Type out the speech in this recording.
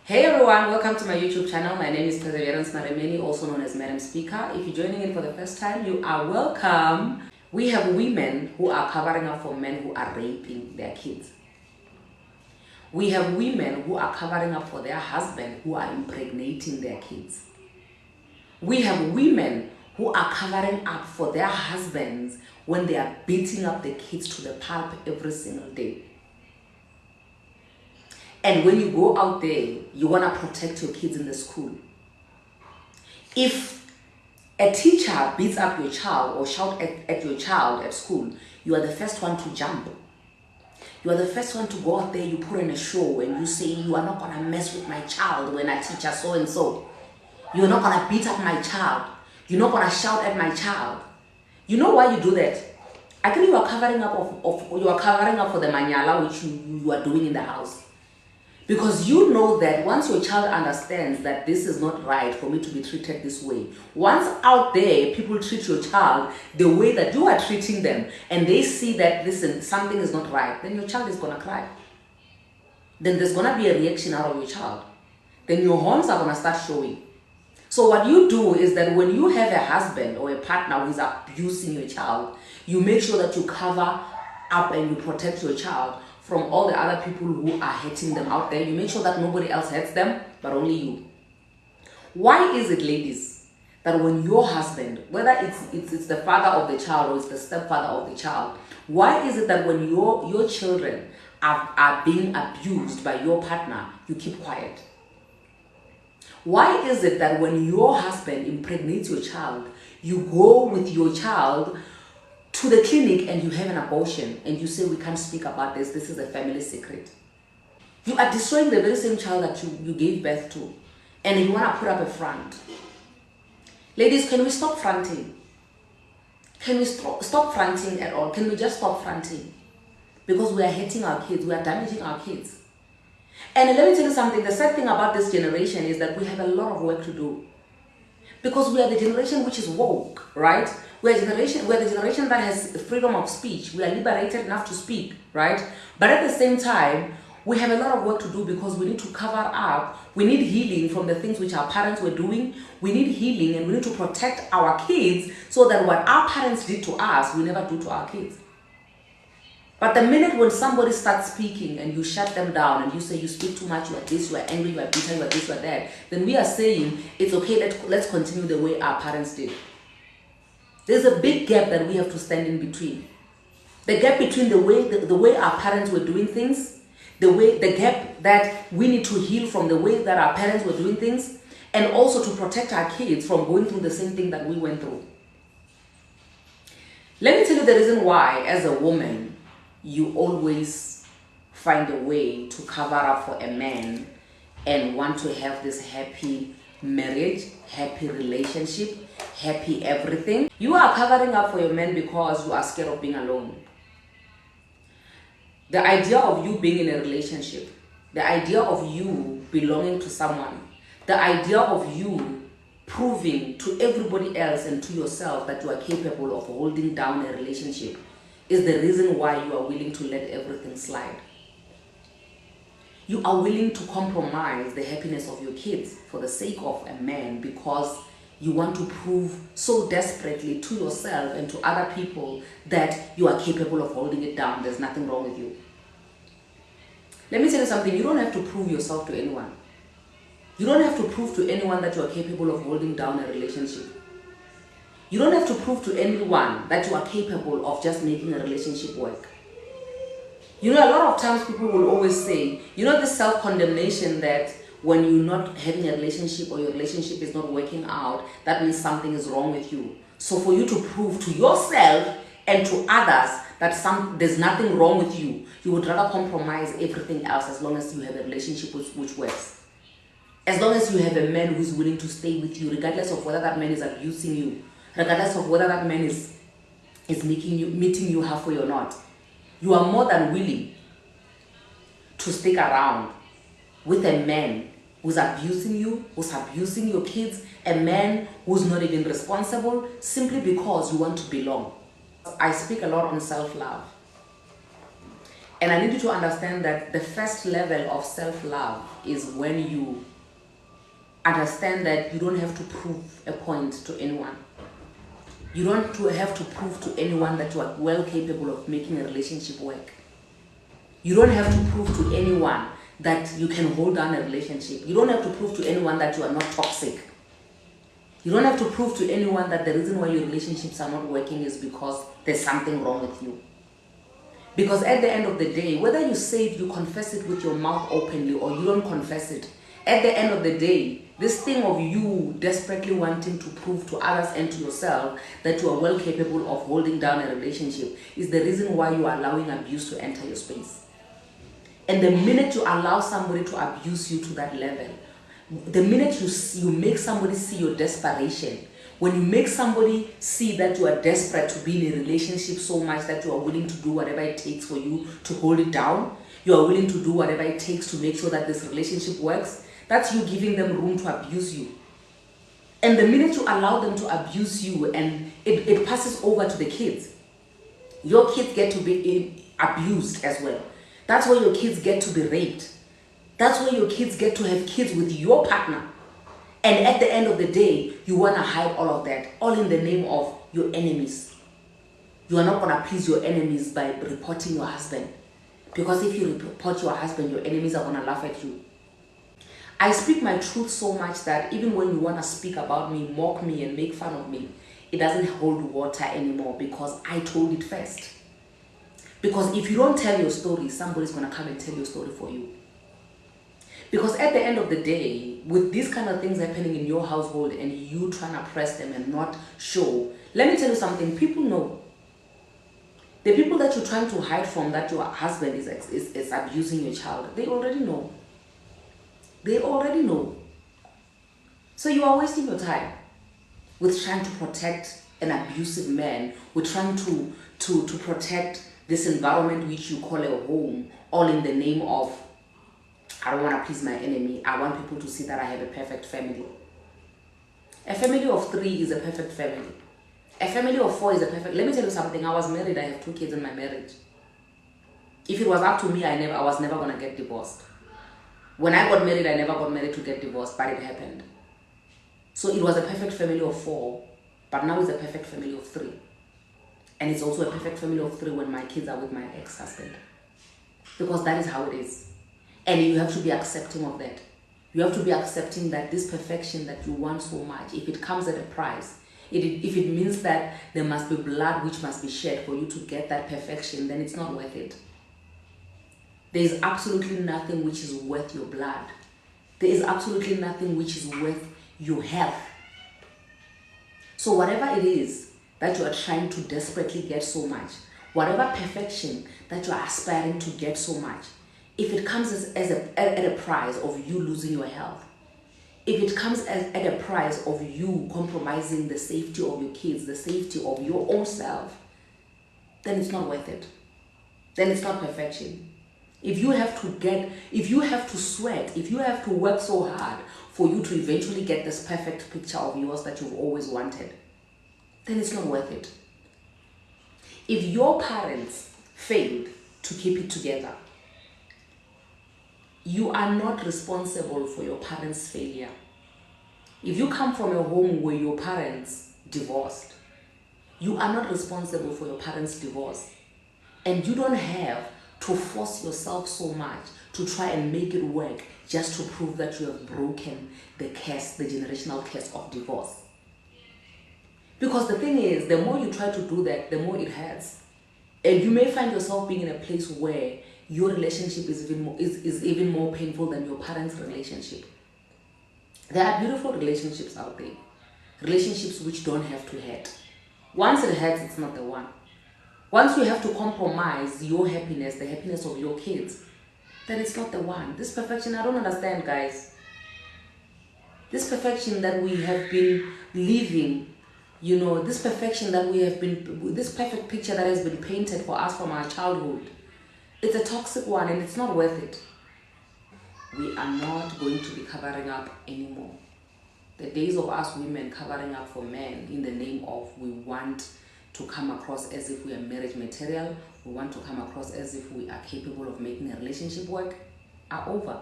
Hey everyone, welcome to my YouTube channel. My name is Perseverance Maremeni, also known as Madam Speaker. If you're joining in for the first time, you are welcome. We have women who are covering up for men who are raping their kids. We have women who are covering up for their husband who are impregnating their kids. We have women who are covering up for their husbands when they are beating up the kids to the pulp every single day. And when you go out there, you want to protect your kids in the school. If a teacher beats up your child or shouts at your child at school, you are the first one to jump. You are the first one to go out there, you put on a show and you say, you are not going to mess with my child when I teach her so and so. You're not going to beat up my child. You're not going to shout at my child. You know why you do that? I think you are covering up for the manyala which you are doing in the house. Because you know that once your child understands that this is not right for me to be treated this way, once out there people treat your child the way that you are treating them and they see that listen, something is not right, then your child is going to cry. Then there's going to be a reaction out of your child. Then your horns are going to start showing. So what you do is that when you have a husband or a partner who is abusing your child, you make sure that you cover up and you protect your child from all the other people who are hurting them out there. You make sure that nobody else hurts them, but only you. Why is it, ladies, that when your husband, whether it's the father of the child or it's the stepfather of the child, why is it that when your children are being abused by your partner, you keep quiet? Why is it that when your husband impregnates your child, you go with your child to the clinic and you have an abortion and you say, we can't speak about this is a family secret? You are destroying the very same child that you gave birth to, and you want to put up a front. Ladies, can we stop fronting? Can we stop fronting at all? Can we just stop fronting? Because we are hurting our kids, we are damaging our kids. And let me tell you something, the sad thing about this generation is that we have a lot of work to do. Because we are the generation which is woke, right? We're the generation that has freedom of speech. We are liberated enough to speak, right? But at the same time, we have a lot of work to do because we need to cover up. We need healing from the things which our parents were doing. We need healing and we need to protect our kids so that what our parents did to us, we never do to our kids. But the minute when somebody starts speaking and you shut them down and you say you speak too much, you are this, you are angry, you are bitter, you are this, you are that, then we are saying it's okay, let's continue the way our parents did. There's a big gap that we have to stand in between. The gap between the way our parents were doing things, the gap that we need to heal from the way that our parents were doing things, and also to protect our kids from going through the same thing that we went through. Let me tell you the reason why, as a woman, you always find a way to cover up for a man and want to have this happy marriage, happy relationship, happy everything. You are covering up for your man because you are scared of being alone. The idea of you being in a relationship, the idea of you belonging to someone, the idea of you proving to everybody else and to yourself that you are capable of holding down a relationship is the reason why you are willing to let everything slide. You are willing to compromise the happiness of your kids for the sake of a man because you want to prove so desperately to yourself and to other people that you are capable of holding it down. There's nothing wrong with you. Let me tell you something, you don't have to prove yourself to anyone. You don't have to prove to anyone that you are capable of holding down a relationship. You don't have to prove to anyone that you are capable of just making a relationship work. You know, a lot of times people will always say, you know, this self-condemnation that when you're not having a relationship or your relationship is not working out, that means something is wrong with you. So for you to prove to yourself and to others that there's nothing wrong with you, you would rather compromise everything else as long as you have a relationship which works. As long as you have a man who's willing to stay with you, regardless of whether that man is abusing you, regardless of whether that man is meeting you halfway or not, you are more than willing to stick around with a man who's abusing you, who's abusing your kids, a man who's not even responsible, simply because you want to belong. I speak a lot on self-love. And I need you to understand that the first level of self-love is when you understand that you don't have to prove a point to anyone. You don't have to prove to anyone that you are well capable of making a relationship work. You don't have to prove to anyone that you can hold down a relationship. You don't have to prove to anyone that you are not toxic. You don't have to prove to anyone that the reason why your relationships are not working is because there's something wrong with you. Because at the end of the day, whether you say it, you confess it with your mouth openly, or you don't confess it, at the end of the day, this thing of you desperately wanting to prove to others and to yourself that you are well capable of holding down a relationship is the reason why you are allowing abuse to enter your space. And the minute you allow somebody to abuse you to that level, the minute you make somebody see your desperation, when you make somebody see that you are desperate to be in a relationship so much that you are willing to do whatever it takes for you to hold it down, you are willing to do whatever it takes to make sure that this relationship works, that's you giving them room to abuse you. And the minute you allow them to abuse you and it passes over to the kids, your kids get to be abused as well. That's where your kids get to be raped. That's where your kids get to have kids with your partner. And at the end of the day, you want to hide all of that, all in the name of your enemies. You are not going to please your enemies by reporting your husband. Because if you report your husband, your enemies are going to laugh at you. I speak my truth so much that even when you want to speak about me, mock me, and make fun of me, it doesn't hold water anymore because I told it first. Because if you don't tell your story, somebody's going to come and tell your story for you. Because at the end of the day, with these kind of things happening in your household and you trying to press them and not show, let me tell you something, people know. The people that you're trying to hide from that your husband is abusing your child, they already know. They already know. So you are wasting your time with trying to protect an abusive man, with trying to protect this environment which you call a home, all in the name of, I don't want to please my enemy. I want people to see that I have a perfect family. A family of 3 is a perfect family. A family of 4 is a perfect... Let me tell you something. I was married. I have 2 kids in my marriage. If it was up to me, I was never going to get divorced. When I got married, I never got married to get divorced, but it happened. So it was a perfect family of 4, but now it's a perfect family of 3. And it's also a perfect family of 3 when my kids are with my ex-husband. Because that is how it is. And you have to be accepting of that. You have to be accepting that this perfection that you want so much, if it comes at a price, if it means that there must be blood which must be shed for you to get that perfection, then it's not worth it. There is absolutely nothing which is worth your blood. There is absolutely nothing which is worth your health. So whatever it is that you are trying to desperately get so much, whatever perfection that you are aspiring to get so much, if it comes at a price of you losing your health, if it comes at a price of you compromising the safety of your kids, the safety of your own self, then it's not worth it. Then it's not perfection. If you have to sweat, if you have to work so hard for you to eventually get this perfect picture of yours that you've always wanted, then it's not worth it. If your parents failed to keep it together, you are not responsible for your parents' failure. If you come from a home where your parents divorced, you are not responsible for your parents' divorce. And you don't have to force yourself so much to try and make it work just to prove that you have broken the curse, the generational curse of divorce. Because the thing is, the more you try to do that, the more it hurts. And you may find yourself being in a place where your relationship is even more painful than your parents' relationship. There are beautiful relationships out there. Relationships which don't have to hurt. Once it hurts, it's not the one. Once you have to compromise your happiness, the happiness of your kids, then it's not the one. This perfection, I don't understand, guys. This perfection that we have been living, this perfection that we have been, this perfect picture that has been painted for us from our childhood, it's a toxic one and it's not worth it. We are not going to be covering up anymore. The days of us women covering up for men in the name of we want to come across as if we are marriage material, we want to come across as if we are capable of making a relationship work, are over.